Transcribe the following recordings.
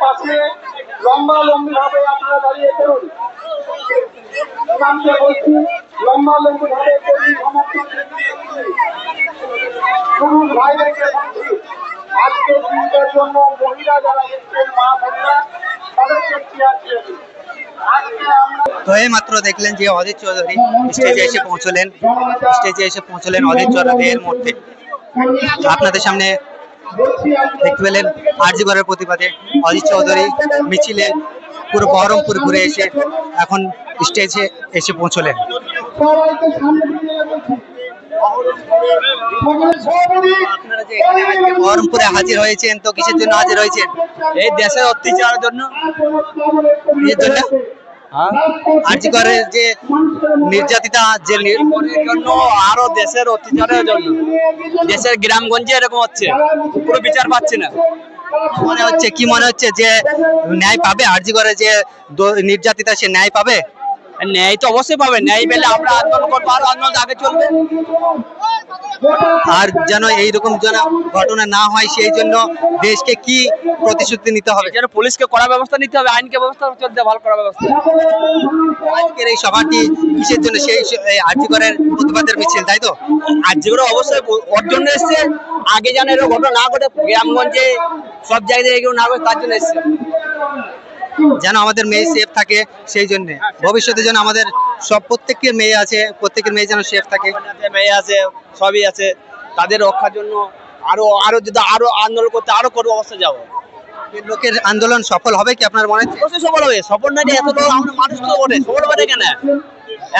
পাশে লম্বালম্বি ভাবে আপনারা দাঁড়িয়ে করুন। ইমামকে বলছি লম্বালম্বি ভাবে শুনুন ভাইদেরকে বলছি, আজকের দিনটার জন্য মহিলা যারা এসছেন, মা বোনেরা, তাদেরকে চেয়ার দিয়ে দিন। তো এই মাত্র দেখলেন যে অজিত চৌধুরী স্টেজে এসে পৌঁছলেন অজিত চৌধুরীর মধ্যে। আপনাদের সামনে দেখতে পেলেন আরজি করের প্রতিবাদে অজিত চৌধুরী মিছিলে পুরো বহরমপুর ঘুরে এসে এখন স্টেজে এসে পৌঁছলেন। আপনারা যে এখানে বহরমপুরে হাজির হয়েছেন, তো কিসের জন্য হাজির হয়েছেন? এই দেশের অত্যাচারের জন্য। এর জন্য আরজি করের যে নির্যাতিতা যে জন্য, আরো দেশের অত্যাচারের জন্য। দেশের গ্রামগঞ্জে এরকম হচ্ছে, পুরো বিচার পাচ্ছে না। কি মনে হচ্ছে যে ন্যায় পাবে? আরজি করে যে নির্যাতিতা সে ন্যায় পাবে? ন্যায় তো অবশ্যই পাবে। ন্যায় পেলে আমরা আন্দোলন করবো, আরো আন্দোলন আগে চলবে। আর যেন এইরকম যেন ঘটনা না হয় সেই জন্য দেশকে কি প্রতিশ্রুতি নিতে হবে? যেন পুলিশকে কড়া ব্যবস্থা নিতে হবে, আইনকে ব্যবস্থা চলতে ভালো করা ব্যবস্থা। আজকের এই সভাটি কিসের জন্য? সেই আরজি করের প্রতিবাদের মিছিল, তাই তো? আরজি করে অবশ্যই ওর জন্য এসছে, আগে যেন এরকম ঘটনা না ঘটে, গ্রামগঞ্জে সব জায়গায় এগুলো না ঘটে, তার জন্য এসছে। যেন আমাদের মেয়ে সেফ থাকে, সেই জন্য ভবিষ্যতে যেন আমাদের সব প্রত্যেকের মেয়ে আছে, প্রত্যেকের মেয়ে যেন সেফ থাকে। মেয়ে আছে, সবই আছে, তাদের রক্ষার জন্য আরো যদি আরো আন্দোলন করতে আরো করবো, অবস্থা যাবো। লোকের আন্দোলন সফল হবে কি আপনার মনে হচ্ছে? অবশ্যই সফল হবে। সফল না এত লোক আমরা মানুষ তো বটে, সফল হবে কেন?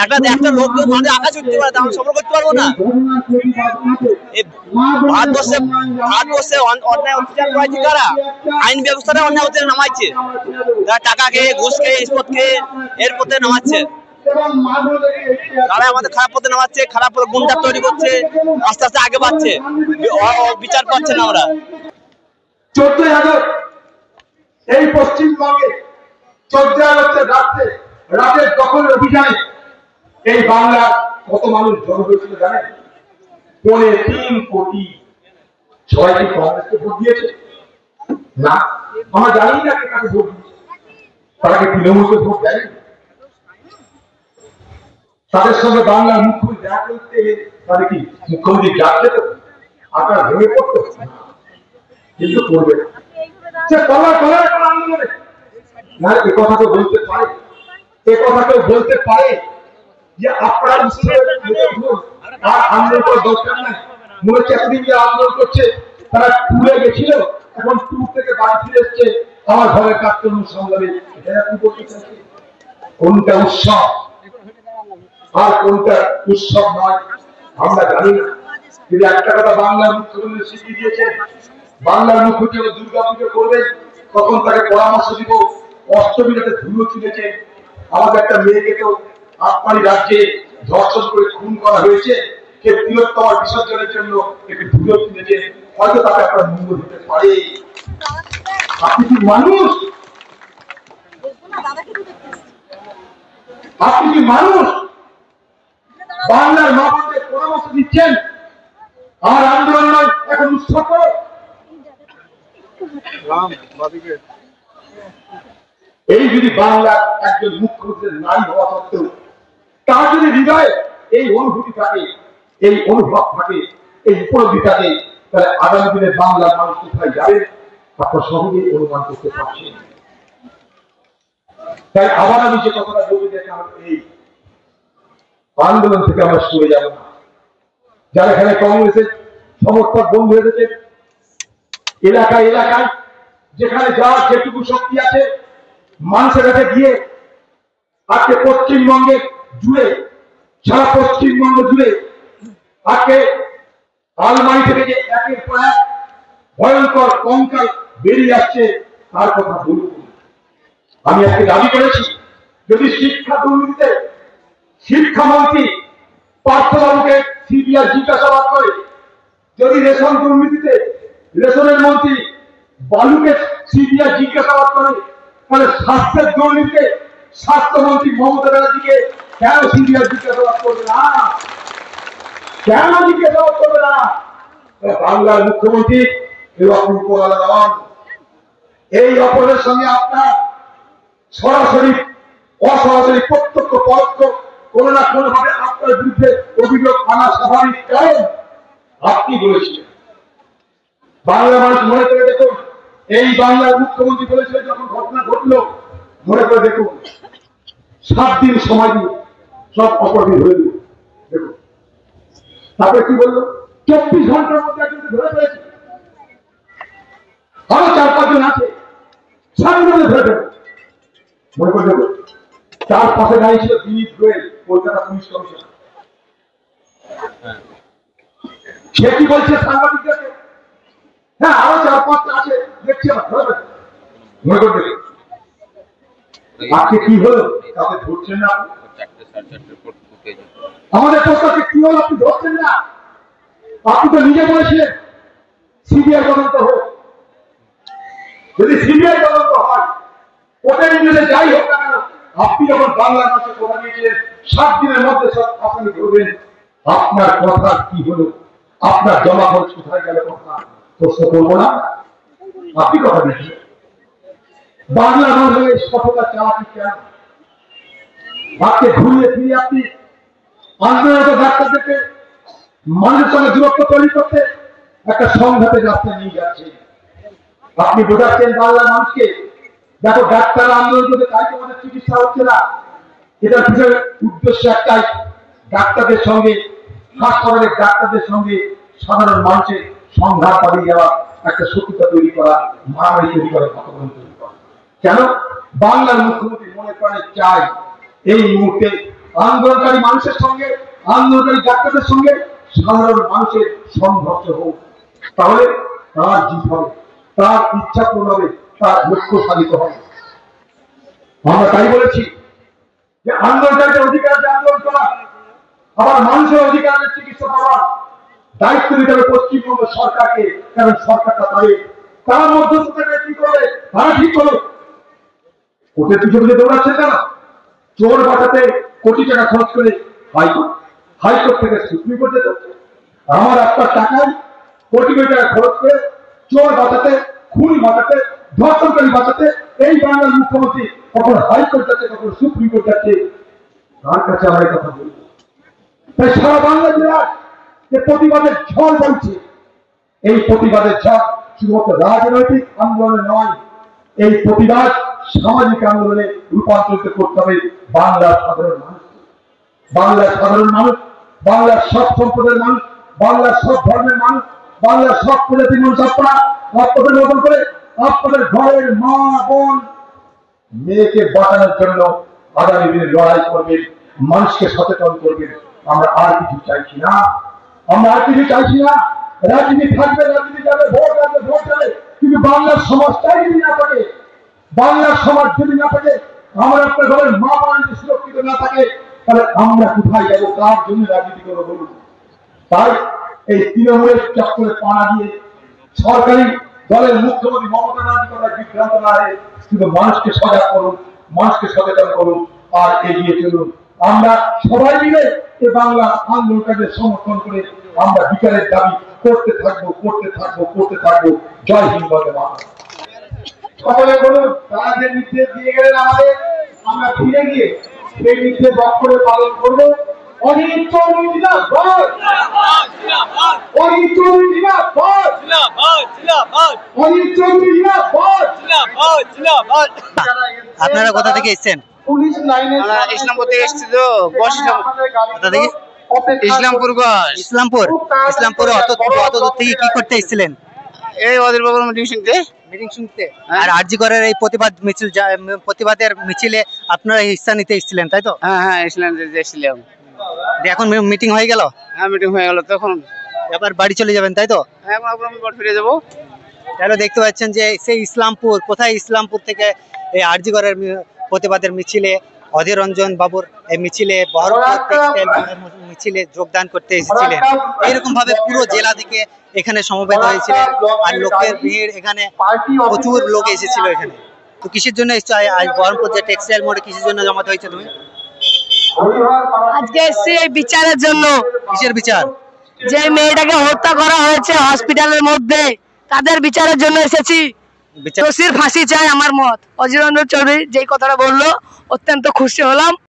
একটা লোক মানুষ আকাশ উঠতে পারে, আমরা সফল করতে পারবো না? ভারতবর্ষে অন্যায় অত্যাচার করেছে কারা? আইন ব্যবস্থাটা অন্যায় অত্যাচার নামাইছে, টাকা খেয়ে, ঘুষ খেয়ে, ইস্পত খেয়ে এর পথে নামাচ্ছে। তারা আমাদের খারাপ পথে নামাচ্ছে, খারাপ পথে গুন্ডা তৈরি করছে, আস্তে আস্তে আগে বাড়ছে, বিচার পাচ্ছে না ওরা। 14 আগস্ট এই পশ্চিমবঙ্গে 14 আগস্টের রাতের দখল অভিযানে এই বাংলার কত মানুষ জড়ো হয়েছিল জানেন? 3.25 কোটি। সবাই কি কংগ্রেসকে ভোট দিয়েছে? না, আমরা জানি না কাকে ভোট দিয়েছে। তারা কি তৃণমূলকে ভোট দেয়নি? তাদের সঙ্গে বাংলার মুখ্যমন্ত্রী দেখা করতে তাদের কি মুখ্যমন্ত্রী যাচ্ছে তো আপনার ভেঙে পড়তো? কিন্তু করবে না। সে আন্দোলনে না, এ কথা তো বলতে পারে, যে আপনারা আর আন্দোলন করার দরকার নাই। মনে হচ্ছে এতদিন যে আন্দোলন করছে তারা টুরে গেছিল, এখন টুর থেকে বাড়ি ফিরে এসছে, আমার ঘরের কাজকর্ম সামলাবে। এটা কি বলতে চাইছে? কোনটা উৎসব আর কোনটা উৎসব নয় আমরা জানি না। কিন্তু একটা কথা বাংলার মুখ্যমন্ত্রী শিখিয়ে দিয়েছেন, বাংলার মুখ্যমন্ত্রী দুর্গা পুজো করবেন, তখন তাকে পরামর্শ দিব অষ্টমী রাতে ধুলো তুলেছেন। আমাদের একটা মেয়েকে তো আপনারই রাজ্যে ধর্ষণ করে খুন করা হয়েছে, সে বৃহত্তম বিসর্জনের জন্য একটু ধুলো তুলেছেন, হয়তো তাকে আপনার মঙ্গল হতে পারে। আপনি কি মানুষ? আপনি কি মানুষ? বাংলার মা বোনদের পরামর্শ দিচ্ছেন আর আন্দোলন নয়, এখন উৎসব। এই যদি বাংলার একজন মুখ্যমন্ত্রী নারী হওয়া সত্ত্বেও তার যদি হৃদয়ে এই অনুভূতি থাকে, এই অনুভব থাকে, এই উপলব্ধি থাকে, তাহলে আগামী দিনে বাংলার মানুষ কোথায় যাবে আপনার সহজেই অনুমান করতে পারছেন। তাই আবার আমি যে কথাটা বলতে চাই, এই আন্দোলন থেকে আমরা সরে যাব না। যারা এখানে কংগ্রেসের সমর্থক বন্ধু হয়েছে, এলাকায় যেখানে যার যেটুকু শক্তি আছে মানুষের কাছে গিয়ে আজকে পশ্চিমবঙ্গের জুড়ে, সারা পশ্চিমবঙ্গ জুড়ে আজকে আলমারি থেকে যে একের পর এক ভয়ঙ্কর কঙ্কাল বেরিয়ে আসছে তার কথা বলব। আমি আজকে দাবি করেছি, যদি শিক্ষা দুর্নীতিতে শিক্ষামন্ত্রী পার্থবাবুকে সিবিআই জিজ্ঞাসাবাদ করে, যদি রেশন দুর্নীতিতে রেশনের মন্ত্রী বালুকে সিবিআই জিজ্ঞাসাবাদ করে, তাহলে স্বাস্থ্যের দুর্নীতিতে স্বাস্থ্যমন্ত্রী মমতা ব্যানার্জিকে কেন সিবিআই জিজ্ঞাসাবাদ করবে না? কেন জিজ্ঞাসাবাদ করবে না? বাংলার মুখ্যমন্ত্রী এরকম উপরালা নন। এই অপরাধের সঙ্গে আপনার সরাসরি অসরাসরি প্রত্যক্ষ পরোক্ষ কোনো না কোনো ভাবে আপনার বিরুদ্ধে অভিযোগ আনা স্বাভাবিক, কারণ আপনি বলেছিলেন। বাংলা মানুষ মনে করে দেখুন, এই বাংলার মুখ্যমন্ত্রী বলেছিলেন যখন ঘটনা ঘটলো, মনে করে দেখুন 7 দিন সময় দিয়ে সব অপরাধী হয়ে দিল। দেখুন তারপরে কি বললো, 24 ঘন্টার মধ্যে একজনকে ধরে ফেলেছে, আরো 4-5 জন আছে, 7 জনে ধরে ফেলে। মনে করে দেখুন, তার পাশে দাঁড়িয়ে ছিল দিলীপ গোয়েল, কলকাতা পুলিশ কমিশনার। সে কি বলছে সাংবাদিকদেরকে, হ্যাঁ আরো 4-5টা আছে, দেখছি আমার ধরে ফেলে। মনে করে দেখুন আজকে কি হলো, তাকে ধরছেন না। আমাদের প্রশ্নকে কি হলো, আপনি ধরছেন না। আপনি তো নিজে বলেছিলেন সিবিআই তদন্ত হোক। যদি সিবিআই তদন্ত হয়, ওটা নির্দেশে যাই হোক না কেন, আপনি যখন বাংলার মানুষের কথা দিয়েছিলেন 7 দিনের মধ্যে সব আসামি করবেন, আপনার কথা কি হলো, আপনার জমা খরচ কোথায় গেল, কথা প্রশ্ন করবো না। আপনি কথা দিয়েছিলেন বাংলা মানুষের সততা চালাকি কেন, বাক্যে ঘুরিয়ে ফিরিয়ে আপনি আন্দোলনরত ডাক্তারদেরকে মানুষের সঙ্গে দূরত্ব তৈরি করতে একটা সংঘাতের রাস্তায় নিয়ে যাচ্ছে। আপনি বোঝাচ্ছেন বাংলার মানুষকে, দেখো ডাক্তার আন্দোলন করতে তাই তোমাদের চিকিৎসা হচ্ছে না। এটার পিছনে উদ্দেশ্য একটাই, ডাক্তারদের সঙ্গে, হাসপাতালের ডাক্তারদের সঙ্গে সাধারণ মানুষের সংঘাত পালিয়ে যাওয়া, একটা শত্রুতা তৈরি করা, মারামারি তৈরি করা, ঘটনা তৈরি করা। কেন বাংলার মুখ্যমন্ত্রী মনে প্রাণে চাই এই মুহূর্তে আন্দোলনকারী মানুষের সঙ্গে, আন্দোলনকারী ডাক্তারদের সঙ্গে সাধারণ মানুষের সংঘর্ষ হোক, তাহলে তার জিত হবে, তার ইচ্ছা পূরণ হবে, তার লক্ষ্য সাধিত হবে। আমরা তাই বলেছি যে আন্দোলনকারীদের অধিকার আছে আন্দোলন করা, আবার মানুষের অধিকার আছে চিকিৎসা পাওয়ার। দায়িত্ব দিতে হবে পশ্চিমবঙ্গ সরকারকে, কারণ সরকারটা তাদের, তার মধ্যস্থতা কি করবে তারা ঠিক করবে। কোর্টের পিছনে দৌড়াচ্ছেন কেন? চোর বাঁচাতে কোটি টাকা খরচ করে হাইকোর্ট থেকে সুপ্রিম কোর্টে যাচ্ছে। আমার আপনার টাকায় কোটি কোটি টাকা খরচ করে চোর বাঁচাতে, খুনি বাঁচাতে, ধর্ষণকারী বাঁচাতে এই বাংলার মুখ্যমন্ত্রী কখন হাইকোর্ট যাচ্ছে, কখন সুপ্রিম কোর্ট যাচ্ছে, তার কাছে আমরা এই কথা বলবো। তাই সারা বাংলা জেলার যে প্রতিবাদের ঝড় বলছে, এই প্রতিবাদের ঝড় শুধুমাত্র রাজনৈতিক আন্দোলনে নয়, এই প্রতিবাদ সামাজিক আন্দোলনে রূপান্তরিত করতে হবে বাংলার সাধারণ মানুষ। বাংলার সাধারণ মানুষ, বাংলার সব সম্প্রদায়ের মানুষ, বাংলার সব ধর্মের মানুষ, বাংলার সব প্রজাতির মানুষ, আপনারা আপনাদের মতন করে আপনাদের ঘরের মা বোন মেয়েকে বাঁচানোর জন্য আগামী দিনে লড়াই করবেন, মানুষকে সচেতন করবেন। আমরা আর কিছু চাইছি না, আমরা আর কিছু চাইছি না। রাজনীতি থাকবে, রাজনীতি যাবে, ভোট আসবে, ভোট যাবে, কিন্তু বাংলার সমাজটাই যদি না থাকে, বাংলার সমাজ যদি না থাকে, আমরা আপনার ঘরের মা বোন যদি সুরক্ষিত না থাকে, তাহলে আমরা কোথায় যাবো, কার জন্য রাজনীতি করবো বলুন। তাই এই তৃণমূলের চক্করে পাড়া দিয়ে সরকারি দলের মুখ্যমন্ত্রী মমতা ব্যানার্জি কথা বিভ্রান্ত না হয়ে শুধু মানুষকে সজাগ করুন, মানুষকে সচেতন করুন, আর এগিয়ে চলুন। আমরা সবাই মিলে এই বাংলা আন্দোলনকারীদের সমর্থন করে আমরা বিচারের দাবি করতে থাকবো, করতে থাকবো, করতে থাকবো। জয় হিন্দ, বন্দে মাতরম। সকলে বলুন, তারা যে নির্দেশ দিয়ে গেলেন আমাদের, আমরা ফিরে গিয়ে সেই নির্দেশ অক্ষরে পালন করবো। অজিত চৌধুরী জিন্দাবাদ, অজিত চৌধুরী জিন্দাবাদ, অজিত চৌধুরী জিন্দাবাদ। আপনারা কোথা থেকে এসেছেন? পুলিশ লাইনে ইসলামপুর থেকে এসেছি তো, কোথা থেকে? ইসলামপুর। ইসলামপুর। ইসলামপুরে অত দূর থেকে কি করতে এসেছিলেন? এই ওদের বাবার মিটিং শুনতে। মিটিং শুনতে। আর আরজি করের এই প্রতিবাদের মিছিলে আপনারা হিস্সা নিতে এসেছিলেন, তাই তো? হ্যাঁ এসেছিলাম। এখন মিটিং হয়ে গেল? হ্যাঁ মিটিং হয়ে গেল, তখন এবার বাড়ি চলে যাবেন, তাই তো? হ্যাঁ এখন বাড়ি ফিরে যাবো। তাহলে দেখতে পাচ্ছেন যে সেই ইসলামপুর, কোথায় ইসলামপুর থেকে এই আরজি করের প্রতিবাদের মিছিলে অধীর রঞ্জন বাবুর এই মিছিলে, মিছিলে যোগদান করতে এসেছিলেন। এইরকম ভাবে পুরো জেলা থেকে এখানে সমবেত হয়েছিলেন, আর লোকের ভিড়, এখানে প্রচুর লোক এসেছিল এখানে। তো কিসের জন্য এসছো আজ বহরমপুর যে টেক্সটাইল মোড়ে, কিসের জন্য জমাতে হয়েছে তুমি? আজকে এসেছি এই বিচারের জন্য। কিসের বিচার? যে মেয়েটাকে হত্যা করা হয়েছে হসপিটালের মধ্যে, তাদের বিচারের জন্য এসেছি। বিচার দোষীর ফাঁসি চাই আমার মত। অধীর রঞ্জন চৌধুরী যেই কথাটা বললো অত্যন্ত খুশি হলাম।